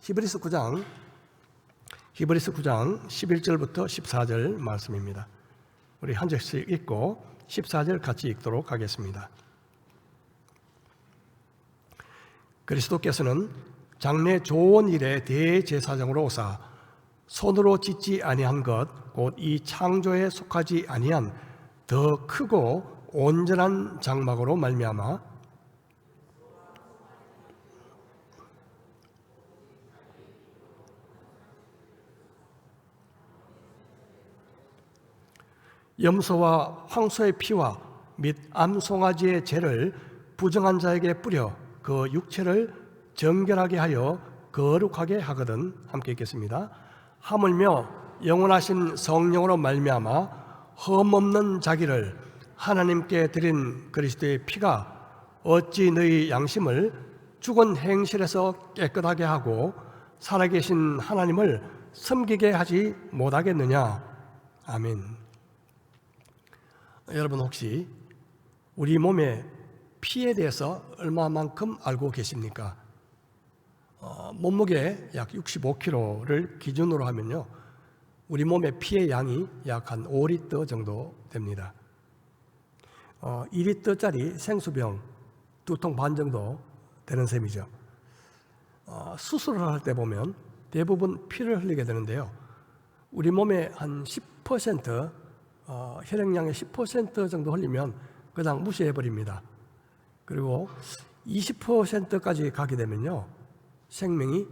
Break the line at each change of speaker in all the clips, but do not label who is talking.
히브리서 9장 11절부터 14절 말씀입니다. 우리 한 절씩 읽고 14절 같이 읽도록 하겠습니다. 그리스도께서는 장래 좋은 일의 대제사장으로 오사 손으로 짓지 아니한 것 곧 이 창조에 속하지 아니한 더 크고 온전한 장막으로 말미암아 염소와 황소의 피와 및 암송아지의 죄를 부정한 자에게 뿌려 그 육체를 정결하게 하여 거룩하게 하거든. 함께 읽겠습니다. 하물며 영원하신 성령으로 말미암아 흠없는 자기를 하나님께 드린 그리스도의 피가 어찌 너희 양심을 죽은 행실에서 깨끗하게 하고 살아계신 하나님을 섬기게 하지 못하겠느냐. 아멘. 여러분 혹시 우리 몸의 피에 대해서 얼마만큼 알고 계십니까? 몸무게 약 65kg를 기준으로 하면요, 우리 몸의 피의 양이 약 한 5리터 정도 됩니다. 2리터짜리 생수병 2통 반 정도 되는 셈이죠. 수술을 할 때 보면 대부분 피를 흘리게 되는데요, 우리 몸의 한 10%, 혈액량의 10% 정도 흘리면 그냥 무시해버립니다. 그리고 20%까지 가게 되면요, 생명이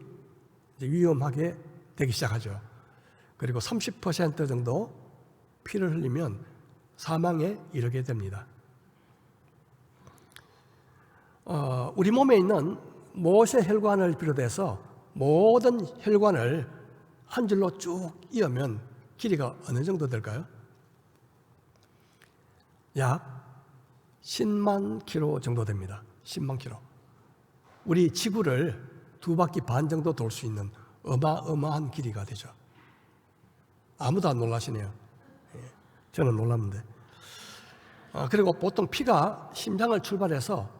이제 위험하게 되기 시작하죠. 그리고 30% 정도 피를 흘리면 사망에 이르게 됩니다. 우리 몸에 있는 모세 혈관을 비롯해서 모든 혈관을 한 줄로 쭉 이으면 길이가 어느 정도 될까요? 약 10만 킬로 정도 됩니다. 10만 킬로. 우리 지구를 2바퀴 반 정도 돌 수 있는 어마어마한 길이가 되죠. 아무도 안 놀라시네요. 저는 놀랐는데. 그리고 보통 피가 심장을 출발해서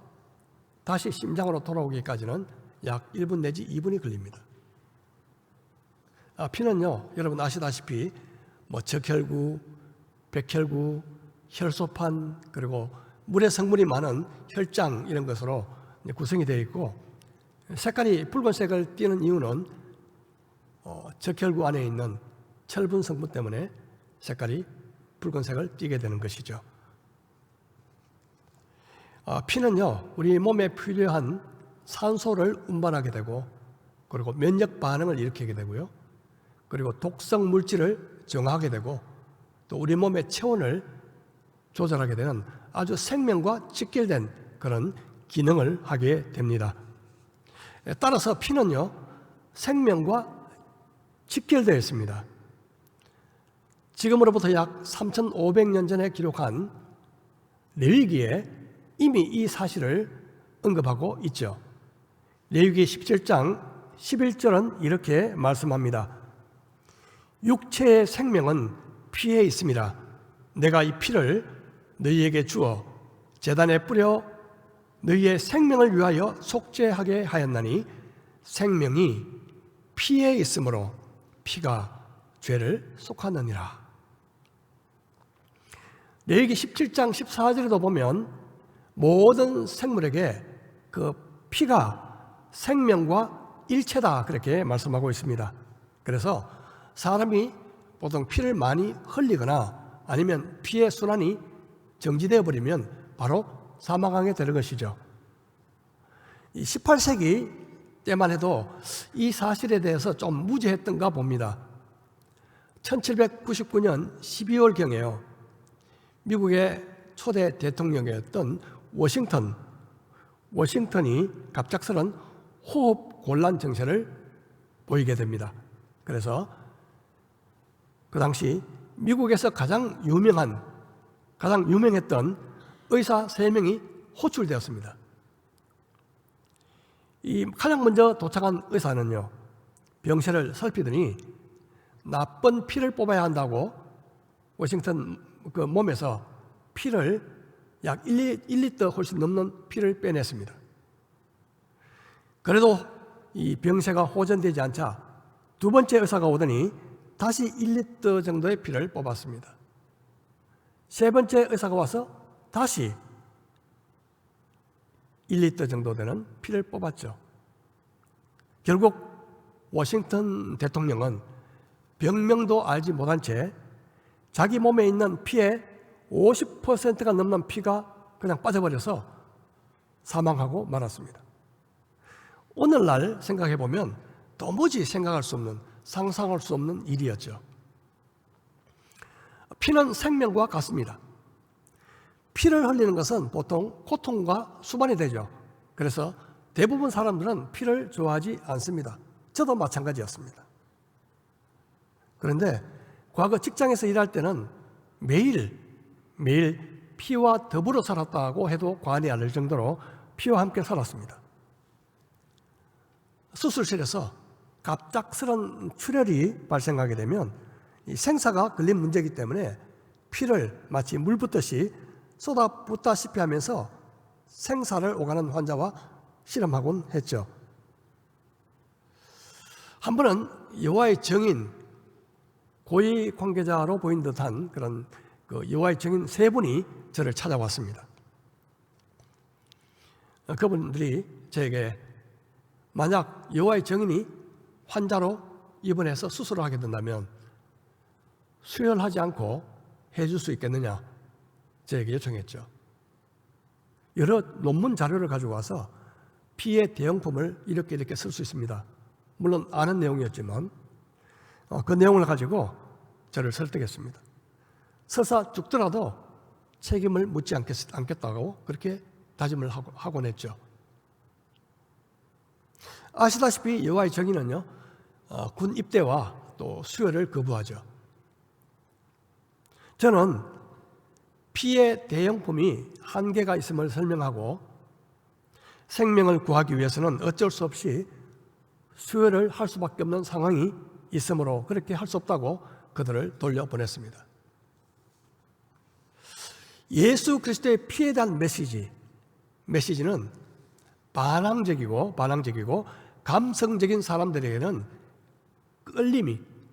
다시 심장으로 돌아오기까지는 약 1분 내지 2분이 걸립니다. 피는요, 여러분 아시다시피 적혈구, 백혈구, 혈소판, 그리고 물의 성분이 많은 혈장 이런 것으로 구성이 되어 있고, 색깔이 붉은색을 띠는 이유는 적혈구 안에 있는 철분 성분 때문에 색깔이 붉은색을 띠게 되는 것이죠. 피는요, 우리 몸에 필요한 산소를 운반하게 되고, 그리고 면역 반응을 일으키게 되고요, 그리고 독성 물질을 정화하게 되고, 또 우리 몸의 체온을 조절하게 되는 아주 생명과 직결된 그런 기능을 하게 됩니다. 따라서 피는요, 생명과 직결되어 있습니다. 지금으로부터 약 3,500년 전에 기록한 레위기에 이미 이 사실을 언급하고 있죠. 레위기 17장 11절은 이렇게 말씀합니다. 육체의 생명은 피에 있습니다. 내가 이 피를 너희에게 주어 제단에 뿌려 너희의 생명을 위하여 속죄하게 하였나니 생명이 피에 있으므로 피가 죄를 속하느니라. 레위기 17장 14절에도 보면 모든 생물에게 그 피가 생명과 일체다 그렇게 말씀하고 있습니다. 그래서 사람이 보통 피를 많이 흘리거나 아니면 피의 순환이 정지되어 버리면 바로 사망하게 되는 것이죠. 이 18세기 때만 해도 이 사실에 대해서 좀 무지했던가 봅니다. 1799년 12월경에요, 미국의 초대 대통령이었던 워싱턴이 갑작스런 호흡 곤란 증세를 보이게 됩니다. 그래서 그 당시 미국에서 가장 유명했던 의사 3명이 호출되었습니다. 이 가장 먼저 도착한 의사는요, 병실을 살피더니 나쁜 피를 뽑아야 한다고 워싱턴 그 몸에서 피를 약 1리터 훨씬 넘는 피를 빼냈습니다. 그래도 이 병세가 호전되지 않자 두 번째 의사가 오더니 다시 1리터 정도의 피를 뽑았습니다. 세 번째 의사가 와서 다시 1리터 정도 되는 피를 뽑았죠. 결국 워싱턴 대통령은 병명도 알지 못한 채 자기 몸에 있는 피의 50%가 넘는 피가 그냥 빠져버려서 사망하고 말았습니다. 오늘날 생각해 보면 도무지 생각할 수 없는, 상상할 수 없는 일이었죠. 피는 생명과 같습니다. 피를 흘리는 것은 보통 고통과 수반이 되죠. 그래서 대부분 사람들은 피를 좋아하지 않습니다. 저도 마찬가지였습니다. 그런데 과거 직장에서 일할 때는 매일 피와 더불어 살았다고 해도 과언이 아닐 정도로 피와 함께 살았습니다. 수술실에서 갑작스런 출혈이 발생하게 되면 이 생사가 걸린 문제이기 때문에 피를 마치 물 붓듯이 쏟아붓다시피 하면서 생사를 오가는 환자와 실험하곤 했죠. 한 번은 여호와의 증인, 고위 관계자로 보인 듯한 그런 여호와의 증인 세 분이 저를 찾아왔습니다. 그분들이 저에게 만약 여호와의 증인이 환자로 입원해서 수술을 하게 된다면 수혈하지 않고 해줄 수 있겠느냐 저에게 요청했죠. 여러 논문 자료를 가지고 와서 피의 대용품을 이렇게 쓸 수 있습니다. 물론 아는 내용이었지만 그 내용을 가지고 저를 설득했습니다. 설사 죽더라도 책임을 묻지 않겠다고 그렇게 다짐을 하곤 했죠. 아시다시피 여호와의 증인은요, 군 입대와 또 수혈을 거부하죠. 저는 피의 대용품이 한계가 있음을 설명하고 생명을 구하기 위해서는 어쩔 수 없이 수혈을 할 수밖에 없는 상황이 있으므로 그렇게 할 수 없다고 그들을 돌려보냈습니다. 예수 그리스도의 피에 대한 메시지는 반항적이고 감성적인 사람들에게는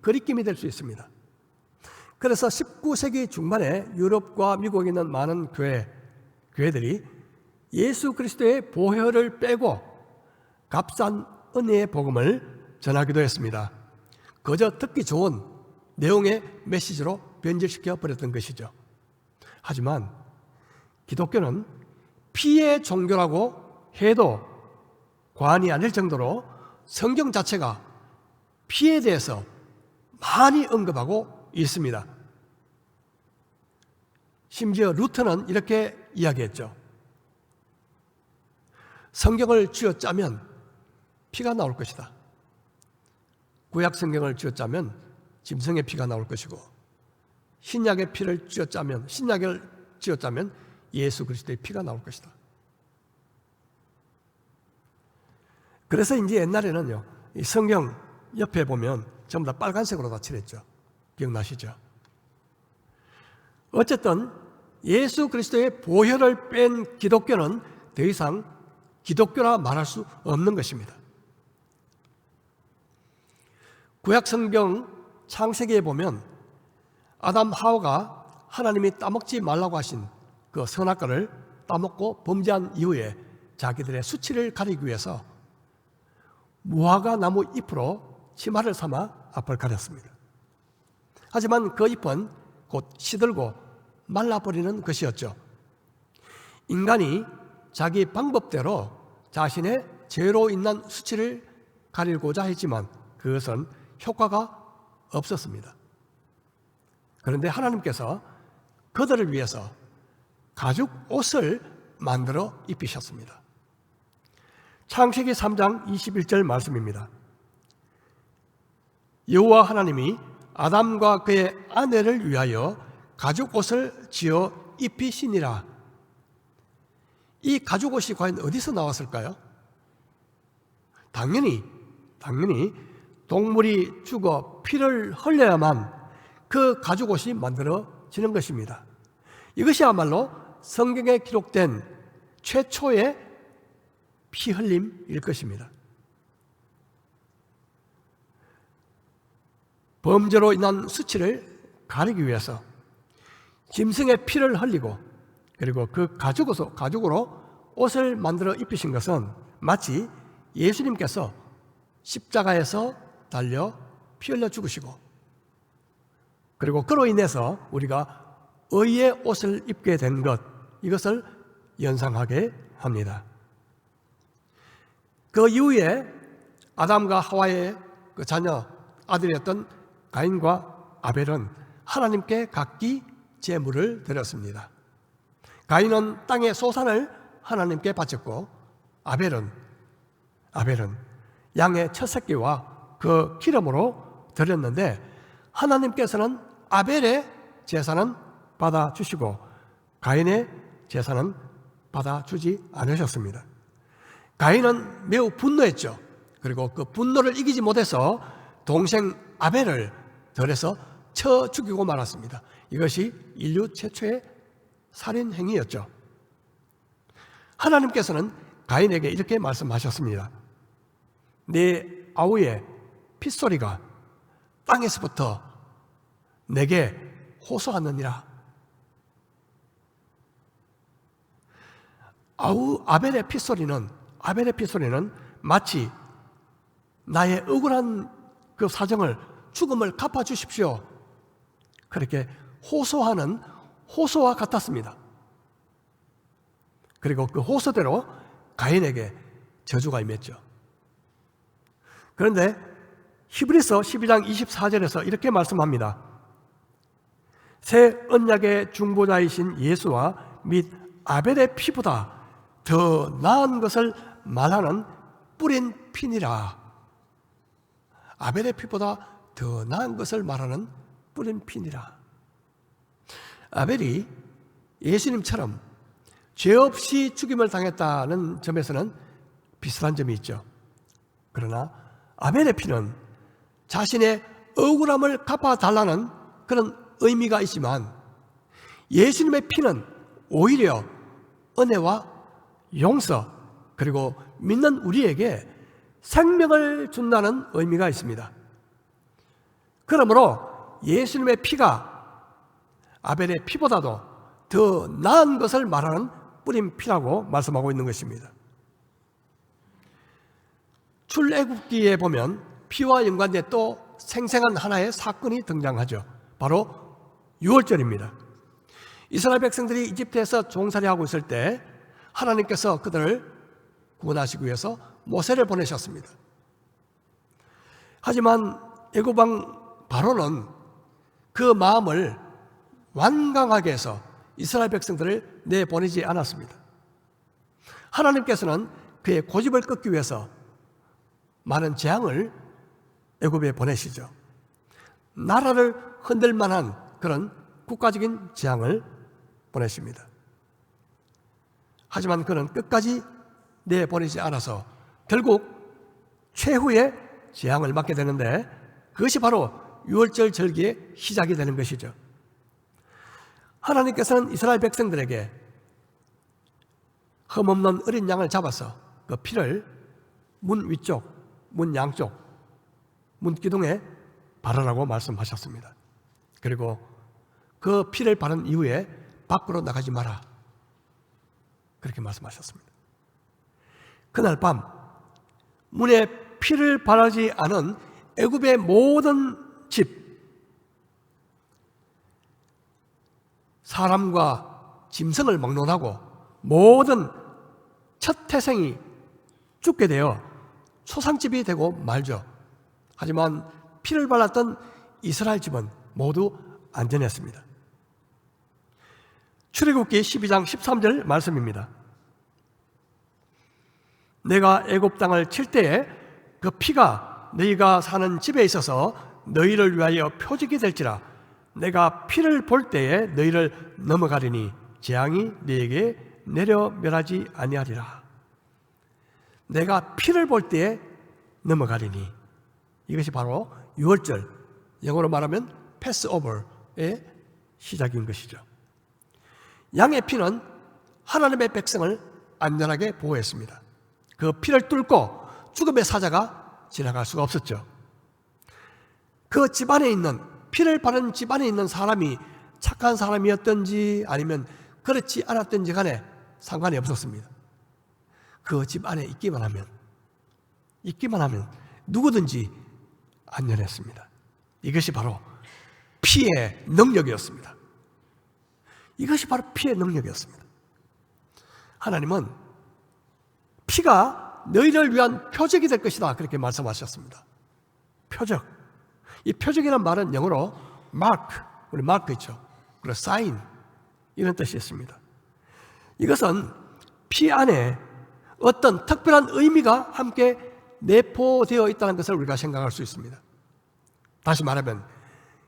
거리낌이 될 수 있습니다. 그래서 19세기 중반에 유럽과 미국에 있는 많은 교회들이 예수 그리스도의 보혈을 빼고 값싼 은혜의 복음을 전하기도 했습니다. 그저 듣기 좋은 내용의 메시지로 변질시켜 버렸던 것이죠. 하지만 기독교는 피의 종교라고 해도 과언이 아닐 정도로 성경 자체가 피에 대해서 많이 언급하고 있습니다. 심지어 루터는 이렇게 이야기했죠. 성경을 쥐어짜면 피가 나올 것이다. 구약 성경을 쥐어짜면 짐승의 피가 나올 것이고 신약의 피를 쥐어짜면 예수 그리스도의 피가 나올 것이다. 그래서 이제 옛날에는요, 이 성경 옆에 보면 전부 다 빨간색으로 다 칠했죠. 기억나시죠? 어쨌든 예수 그리스도의 보혈을 뺀 기독교는 더 이상 기독교라 말할 수 없는 것입니다. 구약 성경 창세기에 보면 아담 하와가 하나님이 따먹지 말라고 하신 그 선악과를 따먹고 범죄한 이후에 자기들의 수치를 가리기 위해서 무화과 나무 잎으로 치마를 삼아 앞을 가렸습니다. 하지만 그 잎은 곧 시들고 말라버리는 것이었죠. 인간이 자기 방법대로 자신의 죄로 인한 수치를 가리고자 했지만 그것은 효과가 없었습니다. 그런데 하나님께서 그들을 위해서 가죽 옷을 만들어 입히셨습니다. 창세기 3장 21절 말씀입니다. 여호와 하나님이 아담과 그의 아내를 위하여 가죽 옷을 지어 입히시니라. 이 가죽 옷이 과연 어디서 나왔을까요? 당연히 동물이 죽어 피를 흘려야만 그 가죽 옷이 만들어지는 것입니다. 이것이야말로 성경에 기록된 최초의 피 흘림일 것입니다. 범죄로 인한 수치를 가리기 위해서 짐승의 피를 흘리고 그리고 그 가죽으로 옷을 만들어 입히신 것은 마치 예수님께서 십자가에서 달려 피 흘려 죽으시고 그리고 그로 인해서 우리가 의의 옷을 입게 된 것, 이것을 연상하게 합니다. 그 이후에 아담과 하와의 그 자녀 아들이었던 가인과 아벨은 하나님께 각기 제물을 드렸습니다. 가인은 땅의 소산을 하나님께 바쳤고 아벨은 양의 첫 새끼와 그 기름으로 드렸는데 하나님께서는 아벨의 제사는 받아주시고 가인의 제사는 받아주지 않으셨습니다. 가인은 매우 분노했죠. 그리고 그 분노를 이기지 못해서 동생 아벨을 들여서 쳐 죽이고 말았습니다. 이것이 인류 최초의 살인 행위였죠. 하나님께서는 가인에게 이렇게 말씀하셨습니다. 내 아우의 핏소리가 땅에서부터 내게 호소하느니라. 아벨의 핏소리는 마치 나의 억울한 그 사정을, 죽음을 갚아주십시오, 그렇게 호소와 같았습니다. 그리고 그 호소대로 가인에게 저주가 임했죠. 그런데 히브리서 12장 24절에서 이렇게 말씀합니다. 새 언약의 중보자이신 예수와 및 아벨의 피보다 더 나은 것을 말하는 뿌린 피니라. 아벨의 피보다 더 나은 것을 말하는 뿌린 피니라. 아벨이 예수님처럼 죄 없이 죽임을 당했다는 점에서는 비슷한 점이 있죠. 그러나 아벨의 피는 자신의 억울함을 갚아달라는 그런 의미가 있지만 예수님의 피는 오히려 은혜와 용서 그리고 믿는 우리에게 생명을 준다는 의미가 있습니다. 그러므로 예수님의 피가 아벨의 피보다도 더 나은 것을 말하는 뿌린 피라고 말씀하고 있는 것입니다. 출애굽기에 보면 피와 연관된 또 생생한 하나의 사건이 등장하죠. 바로 유월절입니다. 이스라엘 백성들이 이집트에서 종살이하고 있을 때 하나님께서 그들을 구원하시기 위해서 모세를 보내셨습니다. 하지만 애굽 왕 바로는 그 마음을 완강하게 해서 이스라엘 백성들을 내보내지 않았습니다. 하나님께서는 그의 고집을 꺾기 위해서 많은 재앙을 애굽에 보내시죠. 나라를 흔들 만한 그런 국가적인 재앙을 보내십니다. 하지만 그는 끝까지 내보내지 않아서 결국 최후의 재앙을 맞게 되는데 그것이 바로 유월절 절기의 시작이 되는 것이죠. 하나님께서는 이스라엘 백성들에게 흠없는 어린 양을 잡아서 그 피를 문 위쪽, 문 양쪽, 문 기둥에 바르라고 말씀하셨습니다. 그리고 그 피를 바른 이후에 밖으로 나가지 마라, 그렇게 말씀하셨습니다. 그날 밤 문에 피를 바르지 않은 애굽의 모든 집, 사람과 짐승을 막론하고 모든 첫 태생이 죽게 되어 초상집이 되고 말죠. 하지만 피를 발랐던 이스라엘 집은 모두 안전했습니다. 출애굽기 12장 13절 말씀입니다. 내가 애굽 땅을 칠 때에 그 피가 너희가 사는 집에 있어서 너희를 위하여 표적이 될지라. 내가 피를 볼 때에 너희를 넘어가리니 재앙이 너희에게 내려 멸하지 아니하리라. 내가 피를 볼 때에 넘어가리니, 이것이 바로 유월절, 영어로 말하면 패스오버의 시작인 것이죠. 양의 피는 하나님의 백성을 안전하게 보호했습니다. 그 피를 뚫고 죽음의 사자가 지나갈 수가 없었죠. 그 집안에 있는, 피를 바른 집안에 있는 사람이 착한 사람이었든지 아니면 그렇지 않았든지 간에 상관이 없었습니다. 그 집 안에 있기만 하면 누구든지 안전했습니다. 이것이 바로 피의 능력이었습니다. 이것이 바로 피의 능력이었습니다. 하나님은 피가 너희를 위한 표적이 될 것이다, 그렇게 말씀하셨습니다. 표적. 이 표적이라는 말은 영어로 mark, 우리 마크 있죠. 그리고 sign, 이런 뜻이 있습니다. 이것은 피 안에 어떤 특별한 의미가 함께 내포되어 있다는 것을 우리가 생각할 수 있습니다. 다시 말하면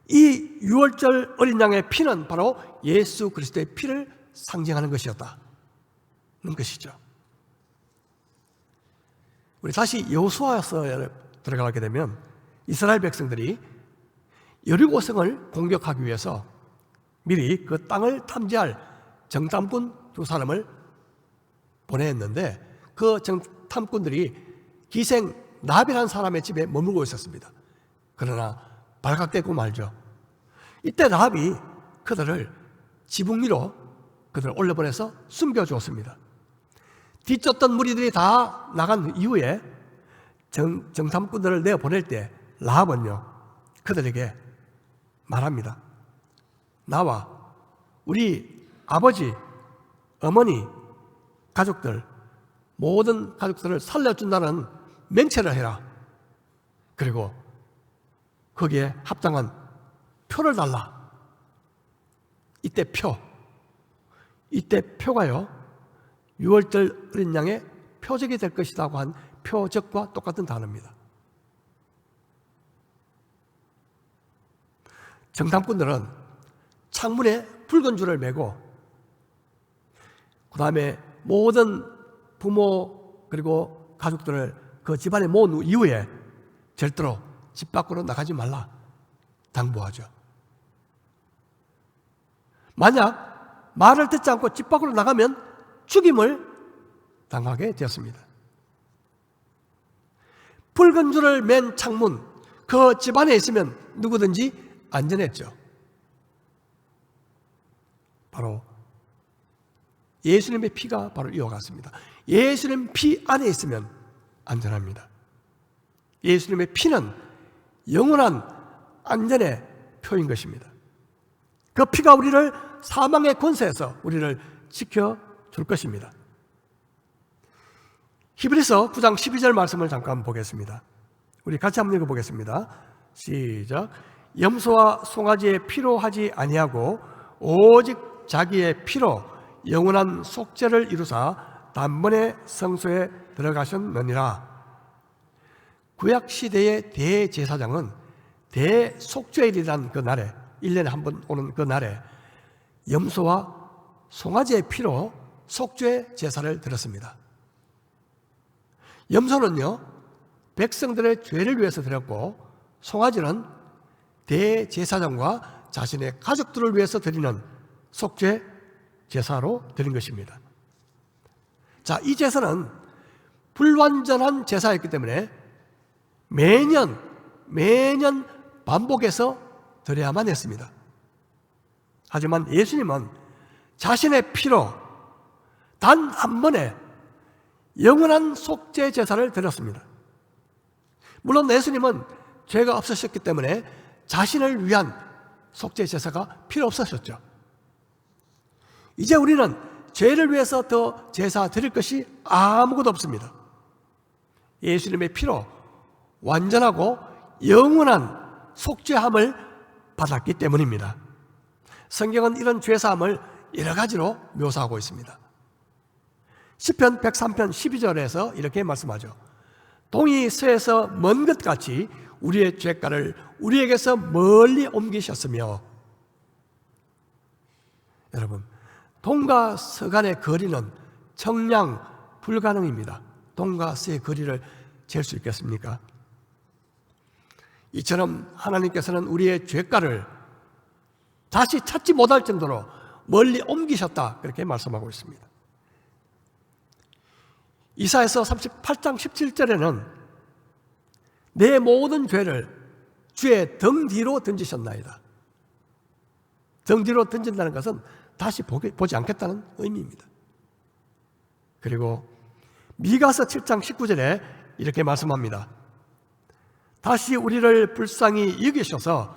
이 유월절 어린 양의 피는 바로 예수 그리스도의 피를 상징하는 것이었다는 것이죠. 우리 다시 여호수아서에 들어가게 되면 이스라엘 백성들이 여리고성을 공격하기 위해서 미리 그 땅을 탐지할 정탐꾼 두 사람을 보냈는데, 그 정탐꾼들이 기생 라합이라는 사람의 집에 머물고 있었습니다. 그러나 발각되고 말죠. 이때 라합이 그들을 지붕 위로 그들을 올려보내서 숨겨주었습니다. 뒤쫓던 무리들이 다 나간 이후에 정탐꾼들을 내어보낼 때 라합은요, 그들에게 말합니다. 나와 우리 아버지, 어머니, 가족들, 모든 가족들을 살려준다는 맹세를 해라. 그리고 거기에 합당한 표를 달라. 이때 표가요, 유월절 어린 양의 표적이 될 것이라고 한 표적과 똑같은 단어입니다. 정탐꾼들은 창문에 붉은 줄을 매고 그 다음에 모든 부모 그리고 가족들을 그 집안에 모은 이후에 절대로 집 밖으로 나가지 말라 당부하죠. 만약 말을 듣지 않고 집 밖으로 나가면 죽임을 당하게 되었습니다. 붉은 줄을 맨 창문, 그 집안에 있으면 누구든지 안전했죠. 바로 예수님의 피가 바로 이와 같습니다. 예수님 피 안에 있으면 안전합니다. 예수님의 피는 영원한 안전의 표인 것입니다. 그 피가 우리를 사망의 권세에서 우리를 지켜줄 것입니다. 히브리서 9장 12절 말씀을 잠깐 보겠습니다. 우리 같이 한번 읽어보겠습니다. 시작. 염소와 송아지의 피로 하지 아니하고 오직 자기의 피로 영원한 속죄를 이루사 단번에 성소에 들어가셨느니라. 구약시대의 대제사장은 대속죄일이라는 그 날에, 1년에 한 번 오는 그 날에 염소와 송아지의 피로 속죄 제사를 드렸습니다. 염소는요, 백성들의 죄를 위해서 드렸고, 송아지는 대제사장과 자신의 가족들을 위해서 드리는 속죄 제사로 드린 것입니다. 자, 이 제사는 불완전한 제사였기 때문에 매년 반복해서 드려야만 했습니다. 하지만 예수님은 자신의 피로 단 한 번에 영원한 속죄 제사를 드렸습니다. 물론 예수님은 죄가 없으셨기 때문에 자신을 위한 속죄 제사가 필요 없으셨죠. 이제 우리는 죄를 위해서 더 제사 드릴 것이 아무것도 없습니다. 예수님의 피로 완전하고 영원한 속죄함을 받았기 때문입니다. 성경은 이런 죄사함을 여러 가지로 묘사하고 있습니다. 시편 103편 12절에서 이렇게 말씀하죠. 동이 서에서 먼 것 같이 우리의 죄가를 우리에게서 멀리 옮기셨으며. 여러분, 동과 서 간의 거리는 청량 불가능입니다. 동과 서의 거리를 잴 수 있겠습니까? 이처럼 하나님께서는 우리의 죄가를 다시 찾지 못할 정도로 멀리 옮기셨다, 그렇게 말씀하고 있습니다. 이사야서 38장 17절에는 내 모든 죄를 주의 등 뒤로 던지셨나이다. 등 뒤로 던진다는 것은 다시 보지 않겠다는 의미입니다. 그리고 미가서 7장 19절에 이렇게 말씀합니다. 다시 우리를 불쌍히 여기셔서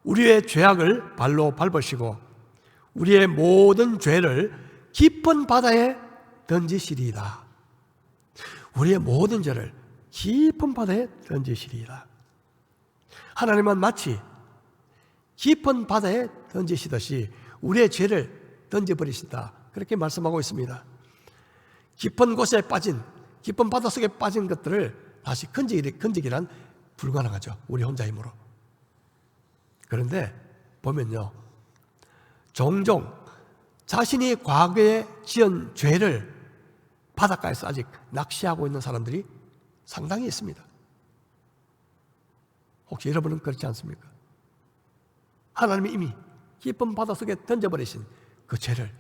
우리의 죄악을 발로 밟으시고 우리의 모든 죄를 깊은 바다에 던지시리이다. 우리의 모든 죄를 깊은 바다에 던지시리이다. 하나님은 마치 깊은 바다에 던지시듯이 우리의 죄를 던져버리신다, 그렇게 말씀하고 있습니다. 깊은 곳에 빠진, 깊은 바다 속에 빠진 것들을 다시 건지기란 불가능하죠, 우리 혼자 힘으로. 그런데 보면요, 종종 자신이 과거에 지은 죄를 바닷가에서 아직 낚시하고 있는 사람들이 상당히 있습니다. 혹시 여러분은 그렇지 않습니까? 하나님이 이미 깊은 바다 속에 던져버리신 그 죄를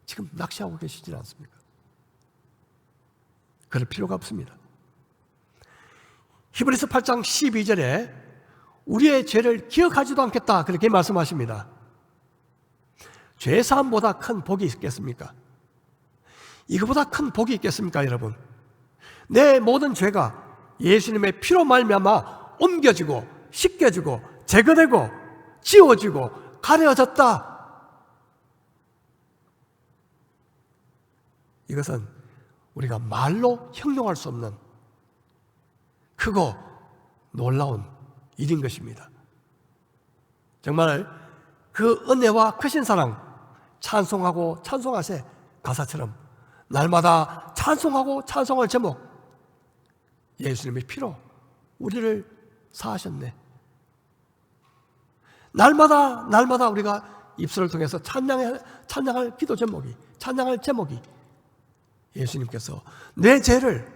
지금 낚시하고 계시지 않습니까? 그럴 필요가 없습니다. 히브리서 8장 12절에 우리의 죄를 기억하지도 않겠다, 그렇게 말씀하십니다. 죄사함보다 큰 복이 있겠습니까? 이거보다 큰 복이 있겠습니까, 여러분? 내 모든 죄가 예수님의 피로 말미암아 옮겨지고 씻겨지고 제거되고 지워지고 가려졌다. 이것은 우리가 말로 형용할 수 없는 크고 놀라운 일인 것입니다. 정말 그 은혜와 크신 사랑 찬송하고 찬송하세 가사처럼 날마다 찬송하고 찬송할 제목, 예수님의 피로 우리를 사하셨네. 날마다 우리가 입술을 통해서 찬양할 기도 제목이, 찬양할 제목이 예수님께서 내 죄를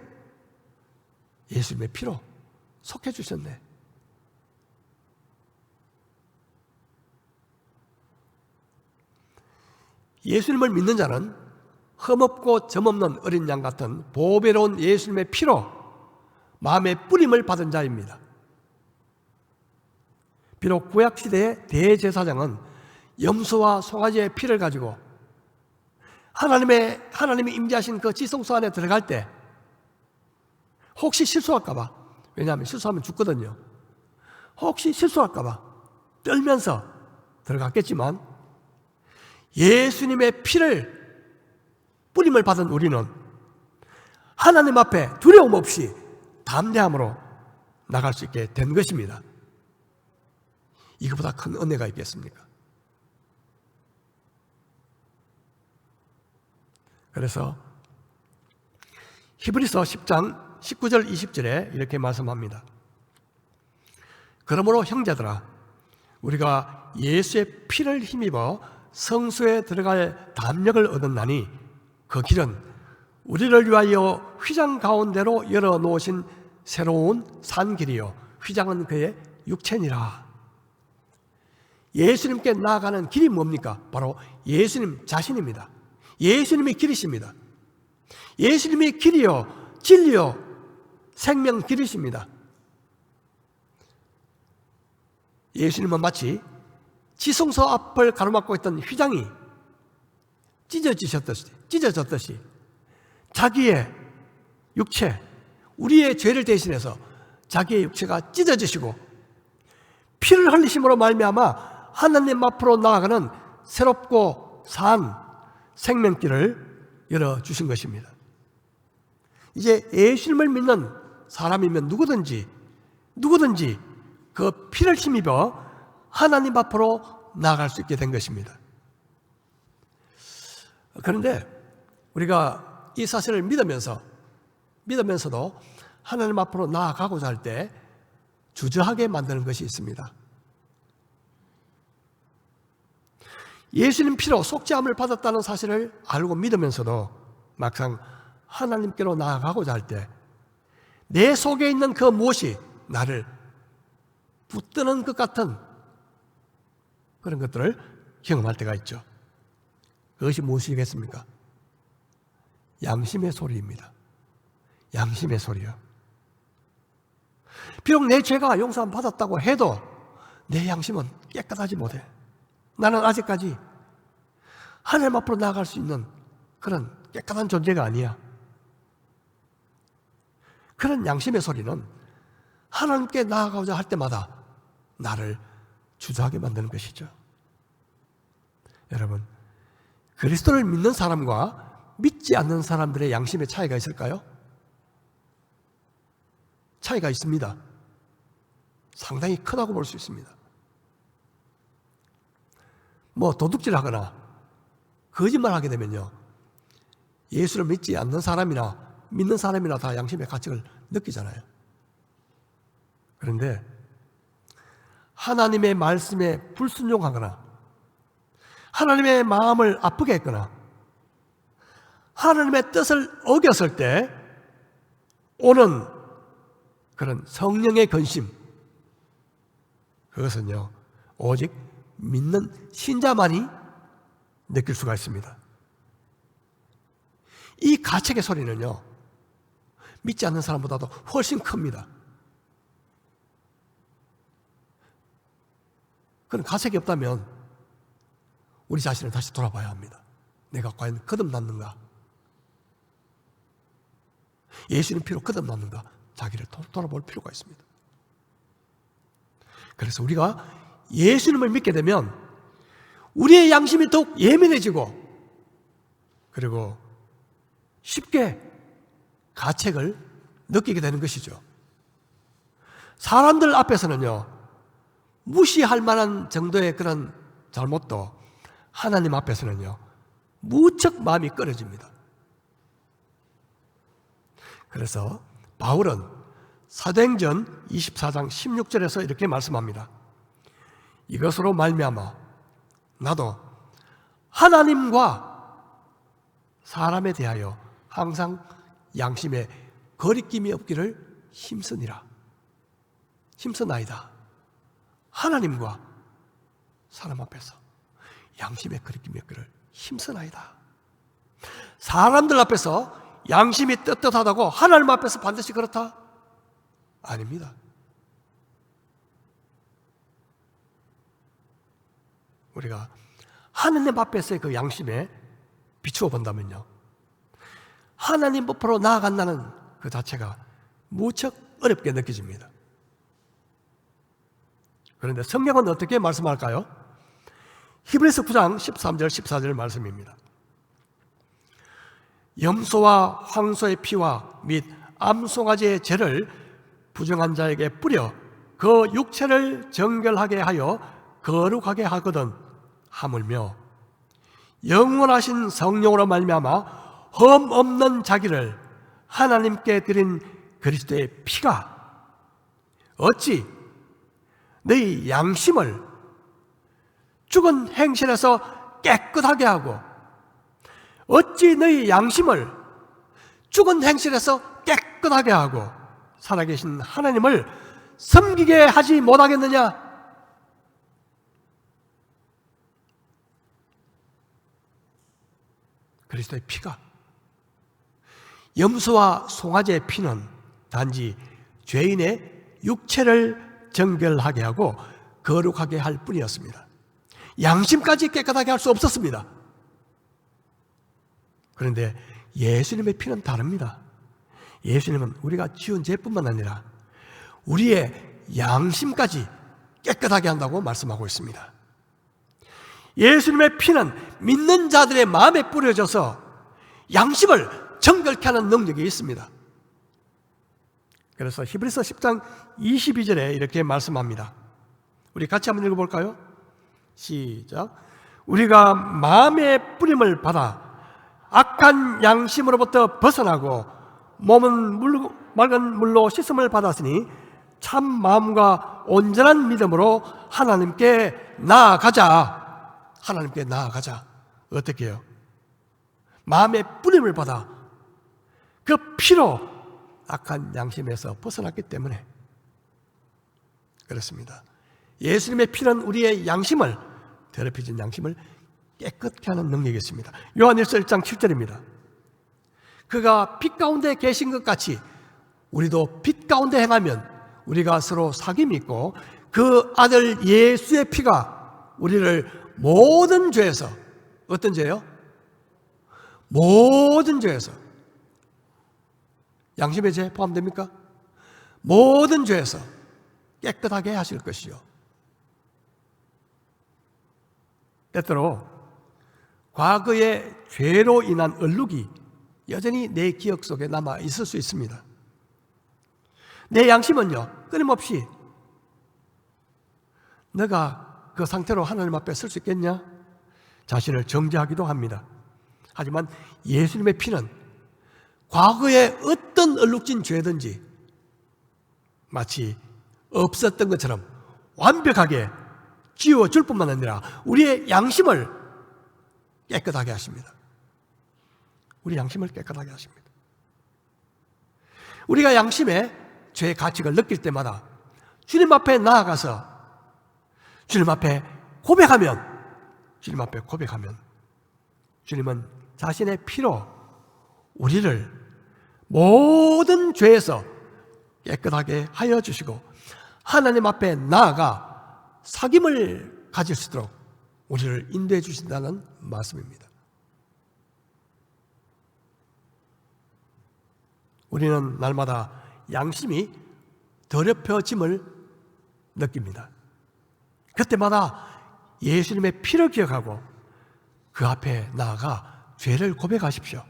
예수님의 피로 속해 주셨네. 예수님을 믿는 자는 흠없고 점없는 어린 양 같은 보배로운 예수님의 피로 마음의 뿌림을 받은 자입니다. 비록 구약시대의 대제사장은 염소와 송아지의 피를 가지고 하나님이 임재하신 그 지성소 안에 들어갈 때 혹시 실수할까봐, 왜냐하면 실수하면 죽거든요. 혹시 실수할까봐 떨면서 들어갔겠지만 예수님의 피를 뿌림을 받은 우리는 하나님 앞에 두려움 없이 담대함으로 나갈 수 있게 된 것입니다. 이거보다 큰 은혜가 있겠습니까? 그래서 히브리서 10장 19절 20절에 이렇게 말씀합니다. 그러므로 형제들아, 우리가 예수의 피를 힘입어 성소에 들어갈 담력을 얻었나니 그 길은 우리를 위하여 휘장 가운데로 열어놓으신 새로운 산길이요 휘장은 그의 육체니라. 예수님께 나아가는 길이 뭡니까? 바로 예수님 자신입니다. 예수님이 길이십니다. 예수님이 길이요 진리요 생명 길이십니다. 예수님은 마치 지성소 앞을 가로막고 있던 휘장이 찢어졌듯이 자기의 육체, 우리의 죄를 대신해서 자기의 육체가 찢어지시고 피를 흘리심으로 말미암아 하나님 앞으로 나아가는 새롭고 산 생명길을 열어주신 것입니다. 이제 예수님을 믿는 사람이면 누구든지 그 피를 힘입어 하나님 앞으로 나아갈 수 있게 된 것입니다. 그런데 우리가 이 사실을 믿으면서도 하나님 앞으로 나아가고자 할 때 주저하게 만드는 것이 있습니다. 예수님 피로 속죄함을 받았다는 사실을 알고 믿으면서도 막상 하나님께로 나아가고자 할 때 내 속에 있는 그 무엇이 나를 붙드는 것 같은 그런 것들을 경험할 때가 있죠. 그것이 무엇이겠습니까? 양심의 소리입니다. 양심의 소리요. 비록 내 죄가 용서함 받았다고 해도 내 양심은 깨끗하지 못해. 나는 아직까지 하나님 앞으로 나아갈 수 있는 그런 깨끗한 존재가 아니야. 그런 양심의 소리는 하나님께 나아가고자 할 때마다 나를 주저하게 만드는 것이죠. 여러분, 그리스도를 믿는 사람과 믿지 않는 사람들의 양심의 차이가 있을까요? 차이가 있습니다. 상당히 크다고 볼 수 있습니다. 도둑질하거나 거짓말하게 되면요, 예수를 믿지 않는 사람이나 믿는 사람이나 다 양심의 가책을 느끼잖아요. 그런데 하나님의 말씀에 불순종하거나 하나님의 마음을 아프게 했거나 하나님의 뜻을 어겼을 때 오는 그런 성령의 근심, 그것은요 오직 믿는 신자만이 느낄 수가 있습니다. 이 가책의 소리는요 믿지 않는 사람보다도 훨씬 큽니다. 그런 가책이 없다면 우리 자신을 다시 돌아봐야 합니다. 내가 과연 거듭났는가? 예수님 피로 거듭났는가? 자기를 돌아볼 필요가 있습니다. 그래서 우리가 예수님을 믿게 되면 우리의 양심이 더욱 예민해지고 그리고 쉽게 가책을 느끼게 되는 것이죠. 사람들 앞에서는요 무시할 만한 정도의 그런 잘못도 하나님 앞에서는요 무척 마음이 꺼려집니다. 그래서 바울은 사도행전 24장 16절에서 이렇게 말씀합니다. 이것으로 말미암아 나도 하나님과 사람에 대하여 항상 양심에 거리낌이 없기를 힘쓰나이다. 하나님과 사람 앞에서 양심에 거리낌이 없기를 힘쓰나이다. 사람들 앞에서 양심이 떳떳하다고 하나님 앞에서 반드시 그렇다? 아닙니다. 우리가 하나님 앞에서의 그 양심에 비추어 본다면요 하나님 앞으로 나아간다는 그 자체가 무척 어렵게 느껴집니다. 그런데 성경은 어떻게 말씀할까요? 히브리서 9장 13절 14절 말씀입니다. 염소와 황소의 피와 및 암송아지의 죄를 부정한 자에게 뿌려 그 육체를 정결하게 하여 거룩하게 하거든 하물며 영원하신 성령으로 말미암아 흠 없는 자기를 하나님께 드린 그리스도의 피가 어찌 너희 양심을 죽은 행실에서 깨끗하게 하고 어찌 너희 양심을 죽은 행실에서 깨끗하게 하고 살아계신 하나님을 섬기게 하지 못하겠느냐? 그리스도의 피가 염소와 송아지의 피는 단지 죄인의 육체를 정결하게 하고 거룩하게 할 뿐이었습니다. 양심까지 깨끗하게 할 수 없었습니다. 그런데 예수님의 피는 다릅니다. 예수님은 우리가 지은 죄뿐만 아니라 우리의 양심까지 깨끗하게 한다고 말씀하고 있습니다. 예수님의 피는 믿는 자들의 마음에 뿌려져서 양심을 정결케 하는 능력이 있습니다. 그래서 히브리서 10장 22절에 이렇게 말씀합니다. 우리 같이 한번 읽어볼까요? 시작. 우리가 마음의 뿌림을 받아 악한 양심으로부터 벗어나고 몸은 맑은 물로 씻음을 받았으니 참 마음과 온전한 믿음으로 하나님께 나아가자. 하나님께 나아가자. 어떻게 해요? 마음의 뿌림을 받아 그 피로 악한 양심에서 벗어났기 때문에 그렇습니다. 예수님의 피는 우리의 양심을, 더럽혀진 양심을 깨끗게 하는 능력이 있습니다. 요한일서 1장 7절입니다. 그가 빛 가운데 계신 것 같이 우리도 빛 가운데 행하면 우리가 서로 사귐이 있고 그 아들 예수의 피가 우리를 모든 죄에서, 어떤 죄요? 모든 죄에서, 양심의 죄 포함됩니까? 모든 죄에서 깨끗하게 하실 것이요. 때때로 과거의 죄로 인한 얼룩이 여전히 내 기억 속에 남아 있을 수 있습니다. 내 양심은요, 끊임없이 내가 그 상태로 하나님 앞에 설 수 있겠냐? 자신을 정죄하기도 합니다. 하지만 예수님의 피는 과거에 어떤 얼룩진 죄든지 마치 없었던 것처럼 완벽하게 지워줄 뿐만 아니라 우리의 양심을 깨끗하게 하십니다. 우리 양심을 깨끗하게 하십니다. 우리가 양심의 죄의 가치를 느낄 때마다 주님 앞에 나아가서 주님 앞에 고백하면 주님은 자신의 피로 우리를 모든 죄에서 깨끗하게 하여 주시고 하나님 앞에 나아가 사귐을 가질 수 있도록 우리를 인도해 주신다는 말씀입니다. 우리는 날마다 양심이 더럽혀짐을 느낍니다. 그때마다 예수님의 피를 기억하고 그 앞에 나아가 죄를 고백하십시오.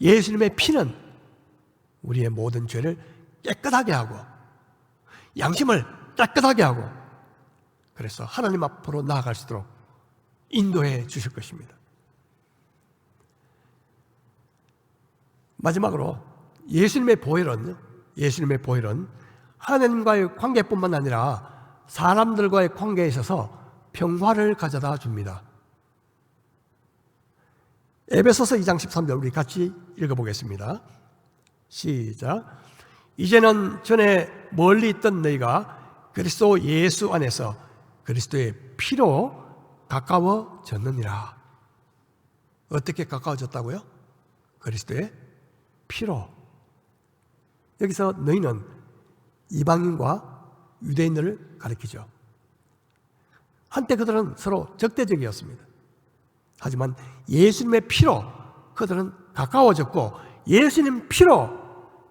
예수님의 피는 우리의 모든 죄를 깨끗하게 하고 양심을 깨끗하게 하고 그래서 하나님 앞으로 나아갈 수 있도록 인도해 주실 것입니다. 마지막으로 예수님의 보혈은 하나님과의 관계뿐만 아니라 사람들과의 관계에 있어서 평화를 가져다 줍니다. 에베소서 2장 13절 우리 같이 읽어보겠습니다. 시작. 이제는 전에 멀리 있던 너희가 그리스도 예수 안에서 그리스도의 피로 가까워졌느니라. 어떻게 가까워졌다고요? 그리스도의 피로. 여기서 너희는 이방인과 유대인들을 가리키죠. 한때 그들은 서로 적대적이었습니다. 하지만 예수님의 피로 그들은 가까워졌고 예수님 피로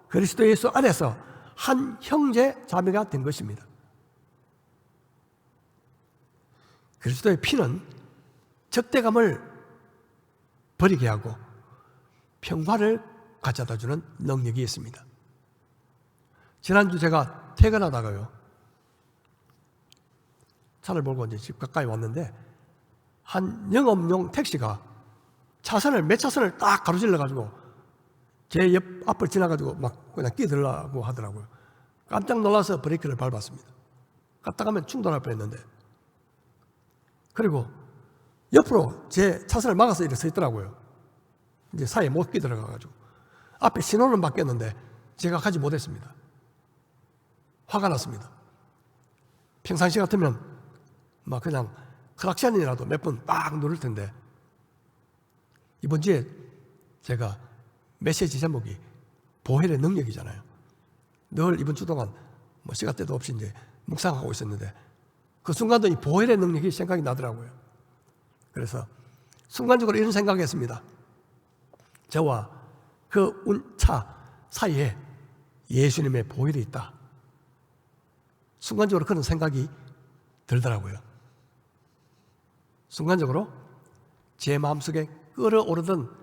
그리스도 예수 안에서 한 형제 자매가 된 것입니다. 그리스도의 피는 적대감을 버리게 하고 평화를 가져다 주는 능력이 있습니다. 지난주 제가 퇴근하다가요, 차를 몰고 이제 집 가까이 왔는데 한 영업용 택시가 몇 차선을 딱 가로질러가지고 제 옆 앞을 지나가지고 막 그냥 끼들라고 하더라고요. 깜짝 놀라서 브레이크를 밟았습니다. 갔다 가면 충돌할 뻔했는데, 그리고 옆으로 제 차선을 막아서 이렇게 서 있더라고요. 이제 사이에 못 끼들어가가지고 앞에 신호는 바뀌었는데 제가 가지 못했습니다. 화가 났습니다. 평상시 같으면 막 그냥 클락션이라도 몇 번 빡 누를 텐데, 이번 주에 제가 메시지 제목이 보혈의 능력이잖아요. 늘 이번 주 동안 뭐 시간 때도 없이 이제 묵상하고 있었는데 그 순간도 이 보혈의 능력이 생각이 나더라고요. 그래서 순간적으로 이런 생각을 했습니다. 저와 그 차 사이에 예수님의 보혈이 있다. 순간적으로 그런 생각이 들더라고요. 순간적으로 제 마음속에 끓어오르던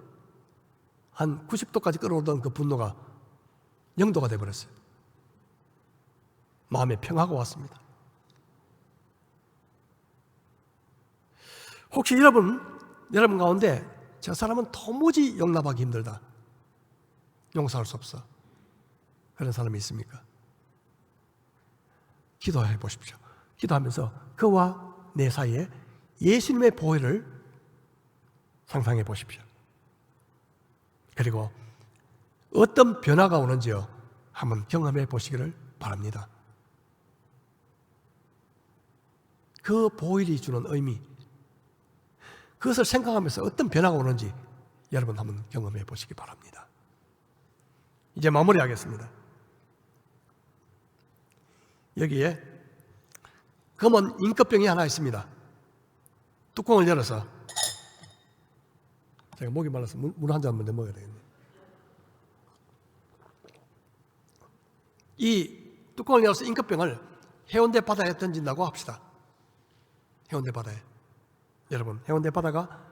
한 90도까지 끓어오르던 그 분노가 0도가 되어버렸어요. 마음에 평화가 왔습니다. 혹시 여러분 가운데 저 사람은 도무지 용납하기 힘들다, 용서할 수 없어, 그런 사람이 있습니까? 기도해 보십시오. 기도하면서 그와 내 사이에 예수님의 보혈을 상상해 보십시오. 그리고 어떤 변화가 오는지요 한번 경험해 보시기를 바랍니다. 그 보혈이 주는 의미, 그것을 생각하면서 어떤 변화가 오는지 여러분 한번 경험해 보시기 바랍니다. 이제 마무리하겠습니다. 여기에 검은 잉크병이 하나 있습니다. 뚜껑을 열어서 제가 목이 말라서 물 한 잔 먼저 먹어야 되겠네요. 이 뚜껑을 열어서 잉크병을 해운대 바다에 던진다고 합시다. 해운대 바다에. 여러분, 해운대 바다가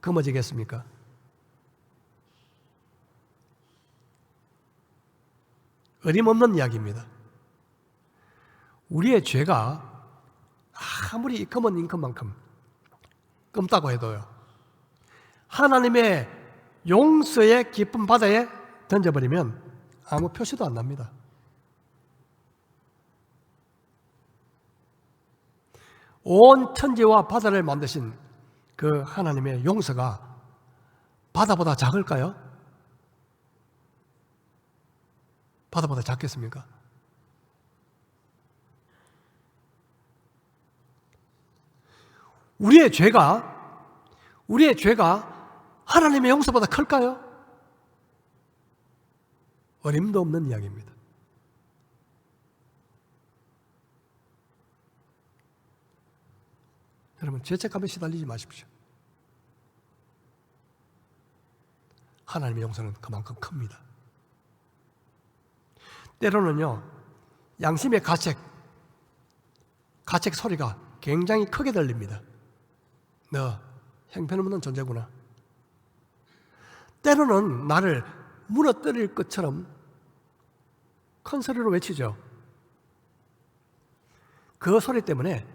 검어지겠습니까? 어림없는 이야기입니다. 우리의 죄가 아무리 이 검은 잉크만큼 검다고 해도요, 하나님의 용서의 깊은 바다에 던져버리면 아무 표시도 안 납니다. 온 천지와 바다를 만드신 그 하나님의 용서가 바다보다 작을까요? 바다보다 작겠습니까? 우리의 죄가 하나님의 용서보다 클까요? 어림도 없는 이야기입니다. 여러분, 죄책감에 시달리지 마십시오. 하나님의 용서는 그만큼 큽니다. 때로는요, 양심의 가책 소리가 굉장히 크게 들립니다. 너 형편없는 존재구나. 때로는 나를 무너뜨릴 것처럼 큰 소리로 외치죠. 그 소리 때문에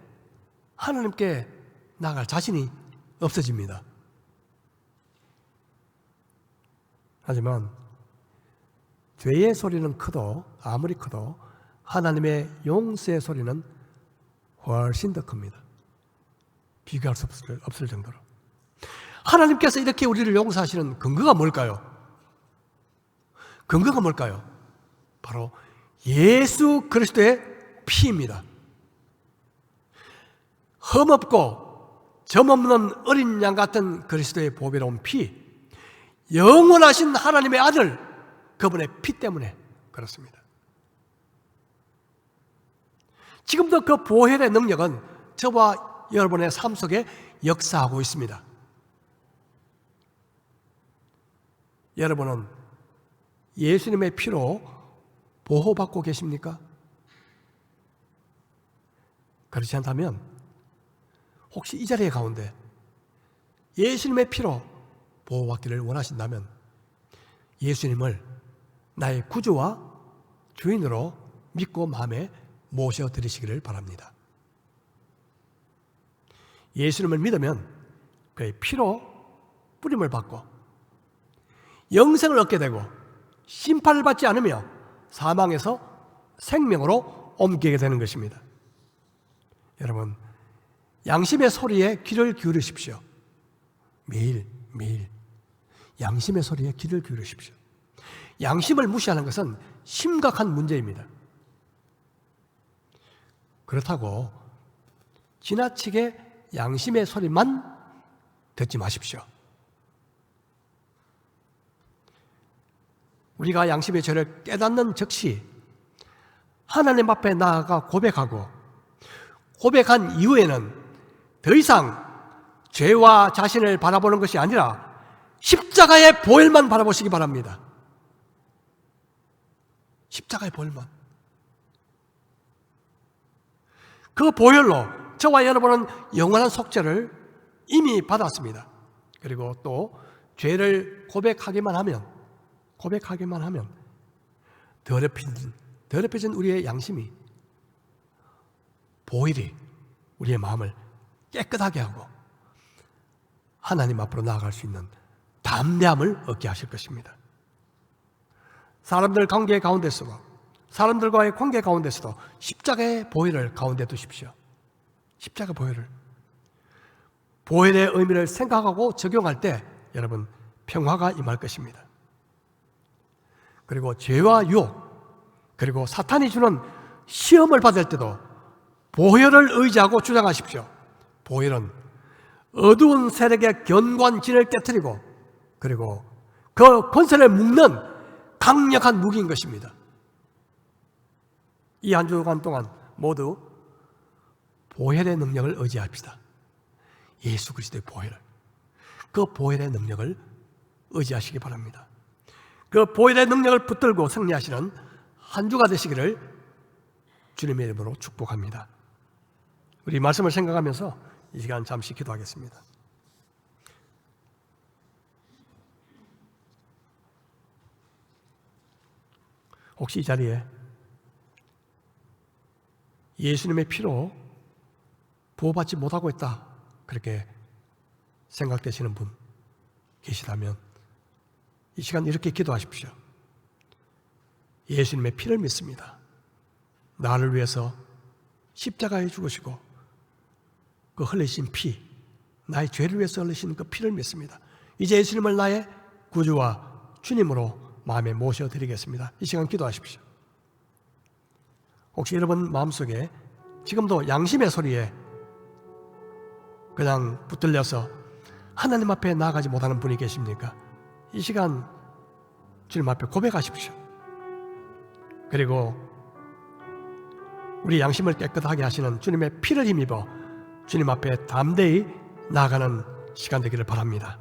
하나님께 나아갈 자신이 없어집니다. 하지만 죄의 소리는 아무리 커도 하나님의 용서의 소리는 훨씬 더 큽니다. 비교할 수 없을 정도로. 하나님께서 이렇게 우리를 용서하시는 근거가 뭘까요? 근거가 뭘까요? 바로 예수 그리스도의 피입니다. 흠없고 점없는 어린 양 같은 그리스도의 보배로운 피, 영원하신 하나님의 아들, 그분의 피 때문에 그렇습니다. 지금도 그 보혈의 능력은 저와 여러분의 삶 속에 역사하고 있습니다. 여러분은 예수님의 피로 보호받고 계십니까? 그렇지 않다면 혹시 이 자리에 가운데 예수님의 피로 보호받기를 원하신다면 예수님을 나의 구주와 주인으로 믿고 마음에 모셔드리시기를 바랍니다. 예수님을 믿으면 그의 피로 뿌림을 받고 영생을 얻게 되고 심판을 받지 않으며 사망에서 생명으로 옮기게 되는 것입니다. 여러분, 양심의 소리에 귀를 기울이십시오. 매일 양심의 소리에 귀를 기울이십시오. 양심을 무시하는 것은 심각한 문제입니다. 그렇다고 지나치게 양심의 소리만 듣지 마십시오. 우리가 양심의 죄를 깨닫는 즉시 하나님 앞에 나아가 고백하고 고백한 이후에는 더 이상 죄와 자신을 바라보는 것이 아니라 십자가의 보혈만 바라보시기 바랍니다. 십자가의 보혈만. 그 보혈로 저와 여러분은 영원한 속죄를 이미 받았습니다. 그리고 또 죄를 고백하기만 하면 더럽혀진 우리의 양심이 보혈이 우리의 마음을 깨끗하게 하고 하나님 앞으로 나아갈 수 있는 담대함을 얻게 하실 것입니다. 사람들 관계 가운데서도, 사람들과의 관계 가운데서도 십자가의 보혈을 가운데 두십시오. 십자가 보혈의 의미를 생각하고 적용할 때 여러분 평화가 임할 것입니다. 그리고 죄와 유혹, 그리고 사탄이 주는 시험을 받을 때도 보혈을 의지하고 주장하십시오. 보혈은 어두운 세력의 견고한 진을 깨트리고 그리고 그 권세를 묶는 강력한 무기인 것입니다. 이 한 주간 동안 모두 보혈의 능력을 의지합시다. 예수 그리스도의 보혈을. 그 보혈의 능력을 의지하시기 바랍니다. 그 보혈의 능력을 붙들고 승리하시는 한 주가 되시기를 주님의 이름으로 축복합니다. 우리 말씀을 생각하면서 이 시간 잠시 기도하겠습니다. 혹시 이 자리에 예수님의 피로 보호받지 못하고 있다, 그렇게 생각되시는 분 계시다면 이 시간 이렇게 기도하십시오. 예수님의 피를 믿습니다. 나를 위해서 십자가에 죽으시고 그 흘리신 피, 나의 죄를 위해서 흘리신 그 피를 믿습니다. 이제 예수님을 나의 구주와 주님으로 마음에 모셔드리겠습니다. 이 시간 기도하십시오. 혹시 여러분 마음속에 지금도 양심의 소리에 그냥 붙들려서 하나님 앞에 나아가지 못하는 분이 계십니까? 이 시간 주님 앞에 고백하십시오. 그리고 우리 양심을 깨끗하게 하시는 주님의 피를 힘입어 주님 앞에 담대히 나아가는 시간 되기를 바랍니다.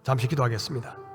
잠시 기도하겠습니다.